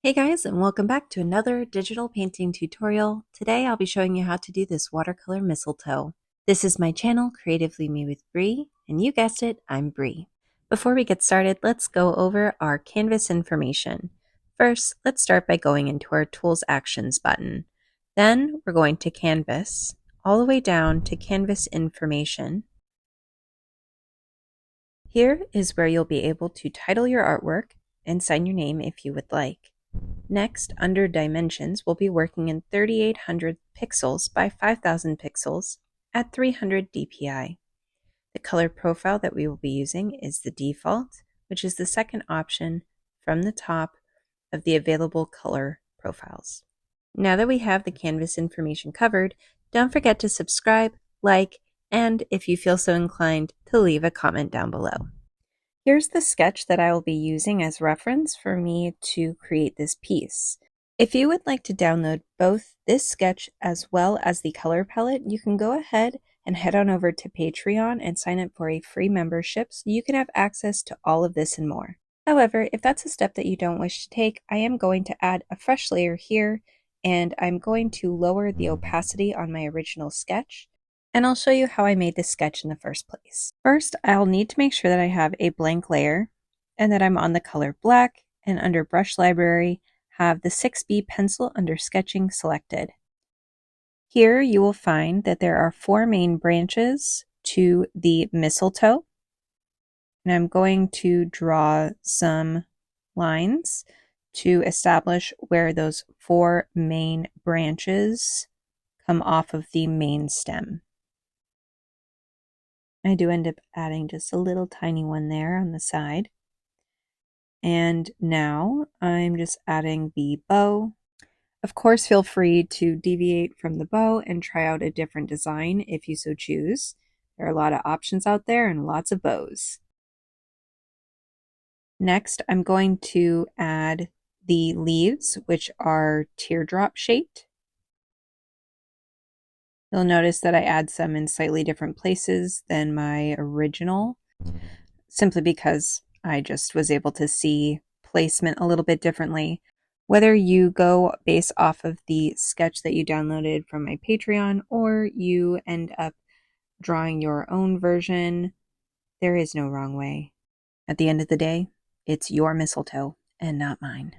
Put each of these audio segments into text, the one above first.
Hey guys, and welcome back to another digital painting tutorial. Today I'll be showing you how to do this watercolor mistletoe. This is my channel, Creatively Me with Bree, and you guessed it, I'm Bree. Before we get started, let's go over our canvas information. First, let's start by going into our Tools Actions button. Then we're going to Canvas, all the way down to Canvas Information. Here is where you'll be able to title your artwork and sign your name if you would like. Next, under Dimensions, we'll be working in 3800 pixels by 5000 pixels at 300 dpi. The color profile that we will be using is the default, which is the second option from the top of the available color profiles. Now that we have the canvas information covered, don't forget to subscribe, like, and if you feel so inclined, to leave a comment down below. Here's the sketch that I will be using as reference for me to create this piece. If you would like to download both this sketch as well as the color palette, you can go ahead and head on over to Patreon and sign up for a free membership so you can have access to all of this and more. However, if that's a step that you don't wish to take, I am going to add a fresh layer here, and I'm going to lower the opacity on my original sketch. And I'll show you how I made this sketch in the first place. First, I'll need to make sure that I have a blank layer and that I'm on the color black, and under Brush Library, have the 6B pencil under Sketching selected. Here you will find that there are 4 main branches to the mistletoe, and I'm going to draw some lines to establish where those 4 main branches come off of the main stem. I do end up adding just a little tiny one there on the side. And now I'm just adding the bow. Of course, feel free to deviate from the bow and try out a different design if you so choose. There are a lot of options out there and lots of bows. Next, I'm going to add the leaves, which are teardrop shaped. You'll notice that I add some in slightly different places than my original, simply because I just was able to see placement a little bit differently. Whether you go based off of the sketch that you downloaded from my Patreon or you end up drawing your own version, there is no wrong way. At the end of the day, it's your mistletoe and not mine.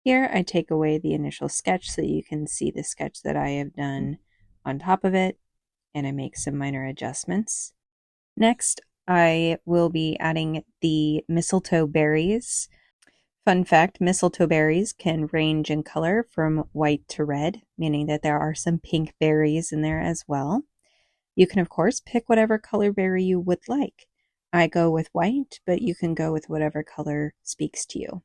Here I take away the initial sketch so that you can see the sketch that I have done on top of it, and I make some minor adjustments. Next, I will be adding the mistletoe berries. Fun fact, mistletoe berries can range in color from white to red, meaning that there are some pink berries in there as well. You can, of course, pick whatever color berry you would like. I go with white, but you can go with whatever color speaks to you.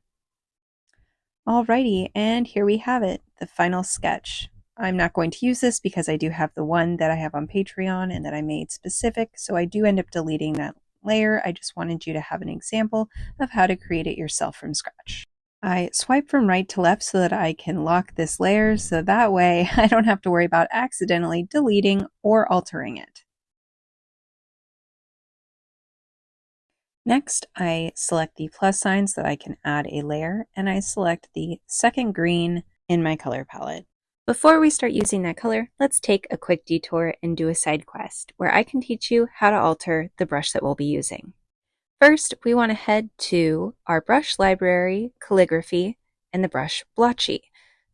Alrighty, and here we have it, the final sketch. I'm not going to use this because I do have the one that I have on Patreon and that I made specific, so I do end up deleting that layer. I just wanted you to have an example of how to create it yourself from scratch. I swipe from right to left so that I can lock this layer, so that way I don't have to worry about accidentally deleting or altering it. Next, I select the plus sign so that I can add a layer, and I select the second green in my color palette. Before we start using that color, let's take a quick detour and do a side quest where I can teach you how to alter the brush that we'll be using. First, we want to head to our brush library, calligraphy, and the brush blotchy.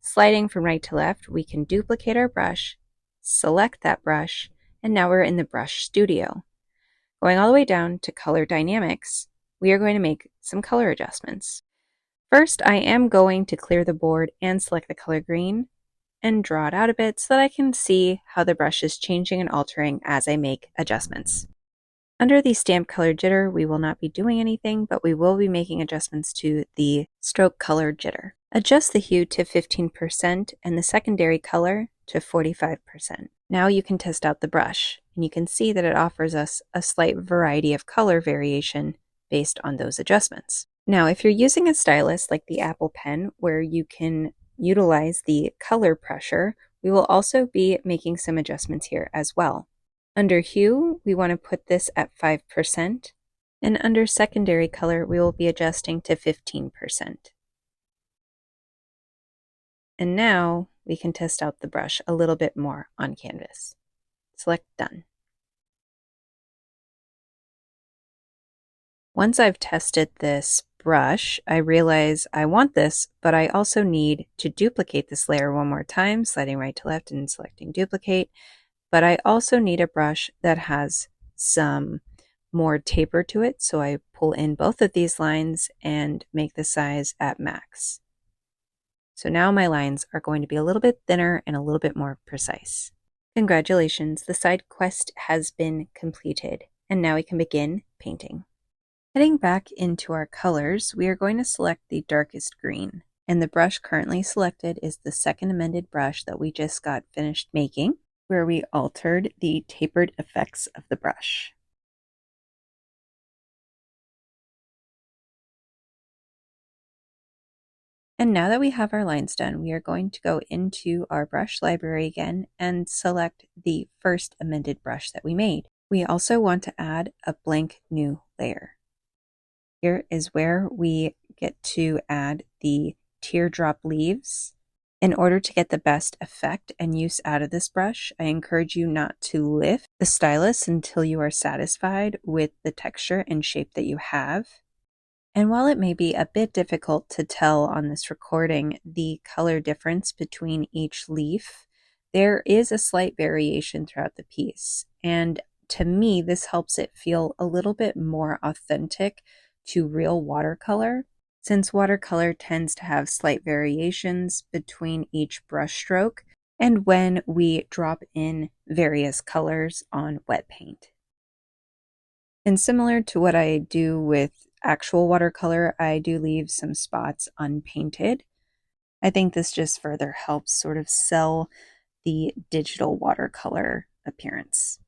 Sliding from right to left, we can duplicate our brush, select that brush, and now we're in the brush studio. Going all the way down to color dynamics, we are going to make some color adjustments. First, I am going to clear the board and select the color green and draw it out a bit so that I can see how the brush is changing and altering as I make adjustments. Under the stamp color jitter, we will not be doing anything, but we will be making adjustments to the stroke color jitter. Adjust the hue to 15% and the secondary color to 45%. Now you can test out the brush, and you can see that it offers us a slight variety of color variation based on those adjustments. Now, if you're using a stylus like the Apple Pen, where you can utilize the color pressure, we will also be making some adjustments here as well. Under hue, we want to put this at 5%, and under secondary color, we will be adjusting to 15%. And now we can test out the brush a little bit more on canvas. Select Done. Once I've tested this brush, I realize I want this, but I also need to duplicate this layer one more time, sliding right to left and selecting duplicate. But I also need a brush that has some more taper to it, so I pull in both of these lines and make the size at max. So now my lines are going to be a little bit thinner and a little bit more precise. Congratulations, the side quest has been completed, and now we can begin painting. Heading back into our colors, we are going to select the darkest green, and the brush currently selected is the second amended brush that we just got finished making, where we altered the tapered effects of the brush. And now that we have our lines done, we are going to go into our brush library again and select the first amended brush that we made. We also want to add a blank new layer. Here is where we get to add the teardrop leaves. In order to get the best effect and use out of this brush, I encourage you not to lift the stylus until you are satisfied with the texture and shape that you have. And while it may be a bit difficult to tell on this recording the color difference between each leaf, there is a slight variation throughout the piece. And to me, this helps it feel a little bit more authentic to real watercolor, since watercolor tends to have slight variations between each brush stroke and when we drop in various colors on wet paint. And similar to what I do with actual watercolor, I do leave some spots unpainted. I think this just further helps sort of sell the digital watercolor appearance.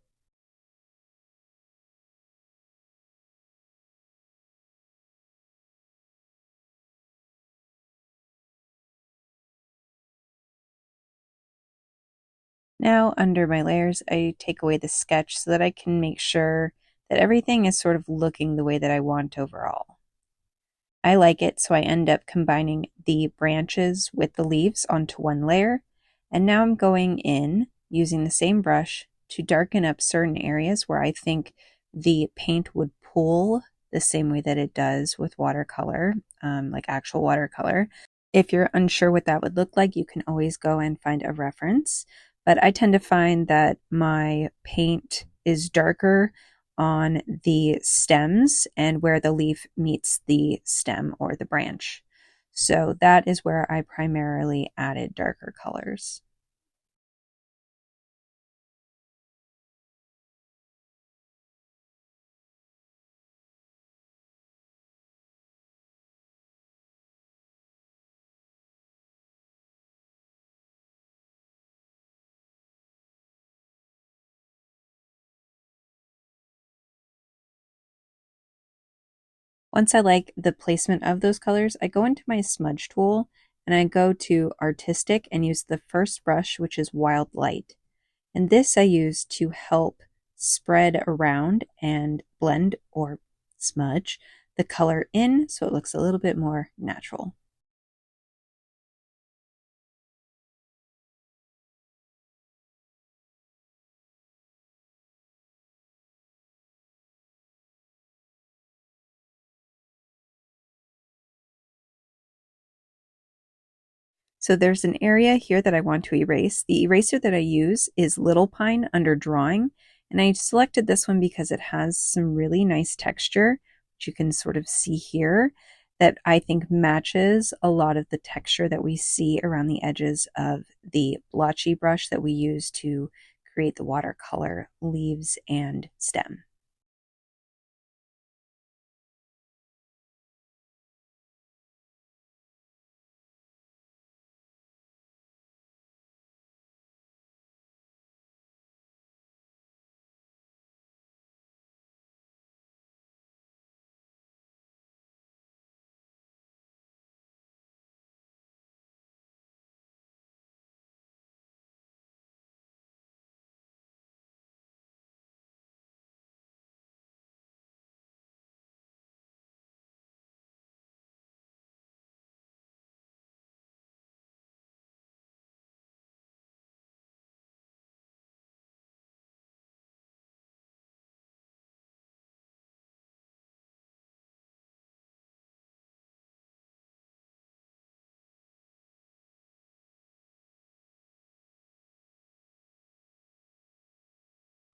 Now, under my layers, I take away the sketch so that I can make sure that everything is sort of looking the way that I want overall. I like it, so I end up combining the branches with the leaves onto one layer. And now I'm going in using the same brush to darken up certain areas where I think the paint would pool the same way that it does with watercolor, like actual watercolor. If you're unsure what that would look like, you can always go and find a reference. But I tend to find that my paint is darker on the stems and where the leaf meets the stem or the branch. So that is where I primarily added darker colors. Once I like the placement of those colors, I go into my smudge tool and I go to artistic and use the first brush, which is wild light. And this I use to help spread around and blend or smudge the color in so it looks a little bit more natural. So there's an area here that I want to erase. The eraser that I use is Little Pine under Drawing, and I selected this one because it has some really nice texture, which you can sort of see here, that I think matches a lot of the texture that we see around the edges of the blotchy brush that we use to create the watercolor leaves and stem.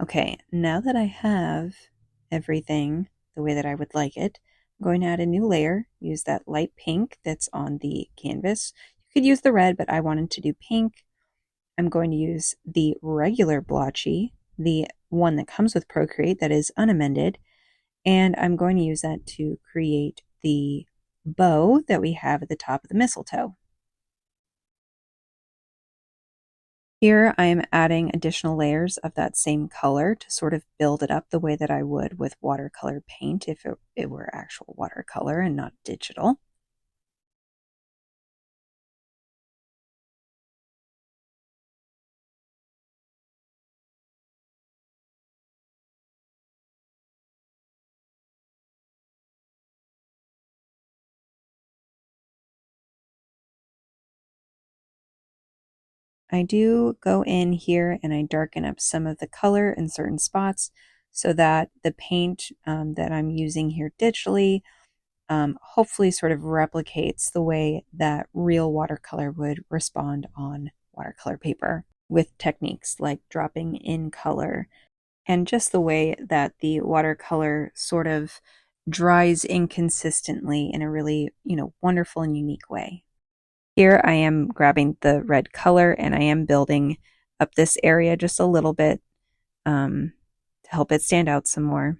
Okay, now that I have everything the way that I would like it, I'm going to add a new layer, use that light pink that's on the canvas. You could use the red, but I wanted to do pink. I'm going to use the regular blotchy, the one that comes with Procreate that is unamended, and I'm going to use that to create the bow that we have at the top of the mistletoe. Here I am adding additional layers of that same color to sort of build it up the way that I would with watercolor paint if it were actual watercolor and not digital. I do go in here and I darken up some of the color in certain spots so that the paint that I'm using here digitally hopefully sort of replicates the way that real watercolor would respond on watercolor paper with techniques like dropping in color and just the way that the watercolor sort of dries inconsistently in a really, wonderful and unique way. Here I am grabbing the red color and I am building up this area just a little bit to help it stand out some more.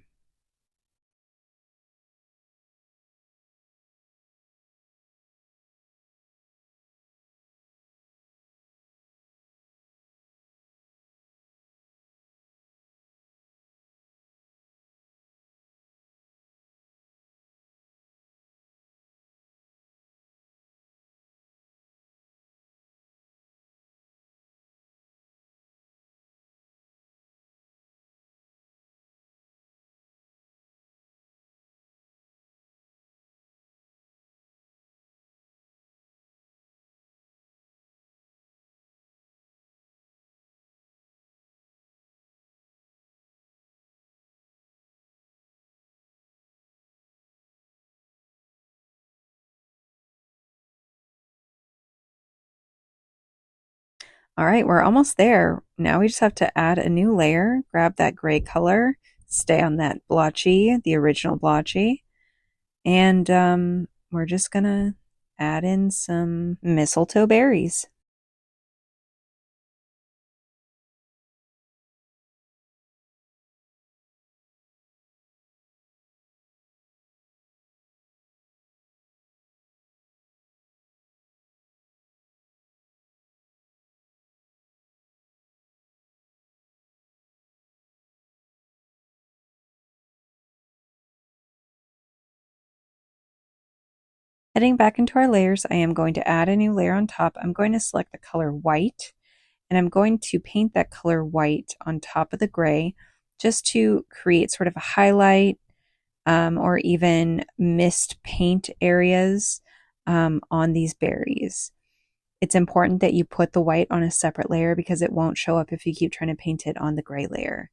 All right, we're almost there. Now we just have to add a new layer, grab that gray color, stay on that blotchy, the original blotchy, and we're just gonna add in some mistletoe berries. Heading back into our layers, I am going to add a new layer on top. I'm going to select the color white, and I'm going to paint that color white on top of the gray just to create sort of a highlight or even mist paint areas on these berries. It's important that you put the white on a separate layer because it won't show up if you keep trying to paint it on the gray layer.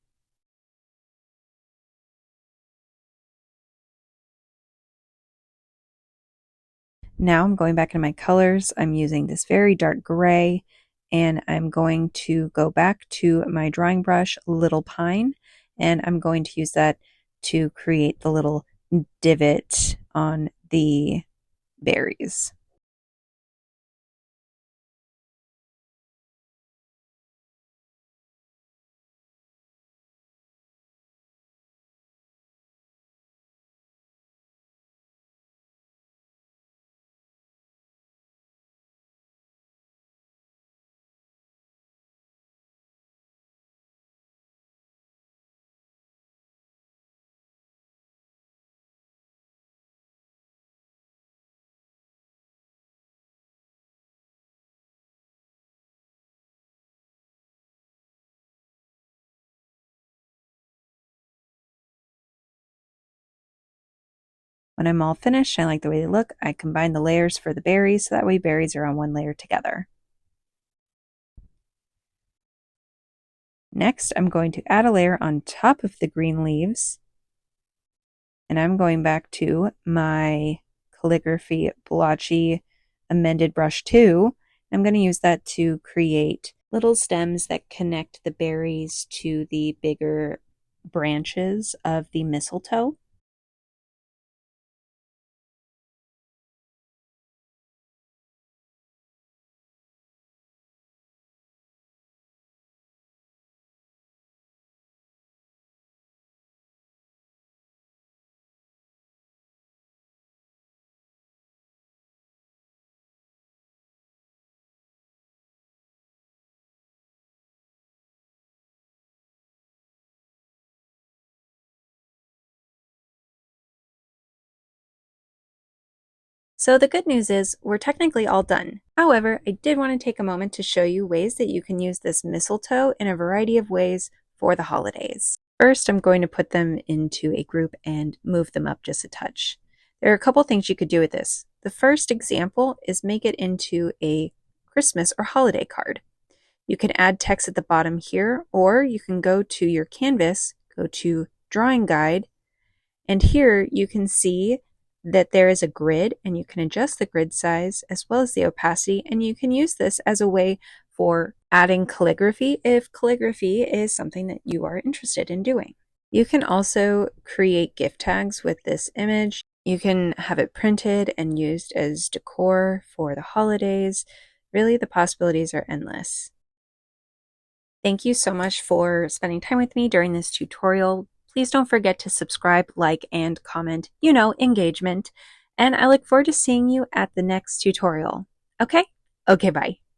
Now I'm going back into my colors. I'm using this very dark gray and I'm going to go back to my drawing brush, Little Pine, and I'm going to use that to create the little divot on the berries. When I'm all finished, I like the way they look. I combine the layers for the berries so that way berries are on one layer together. Next, I'm going to add a layer on top of the green leaves. And I'm going back to my calligraphy blotchy amended brush 2. I'm going to use that to create little stems that connect the berries to the bigger branches of the mistletoe. So the good news is we're technically all done. However, I did want to take a moment to show you ways that you can use this mistletoe in a variety of ways for the holidays. First, I'm going to put them into a group and move them up just a touch. There are a couple things you could do with this. The first example is make it into a Christmas or holiday card. You can add text at the bottom here, or you can go to your canvas, go to Drawing Guide, and here you can see that there is a grid, and you can adjust the grid size as well as the opacity, and you can use this as a way for adding calligraphy if calligraphy is something that you are interested in doing. You can also create gift tags with this image. You can have it printed and used as decor for the holidays. Really, the possibilities are endless. Thank you so much for spending time with me during this tutorial. Please don't forget to subscribe, like, and comment, engagement. And I look forward to seeing you at the next tutorial. Okay? Okay, bye.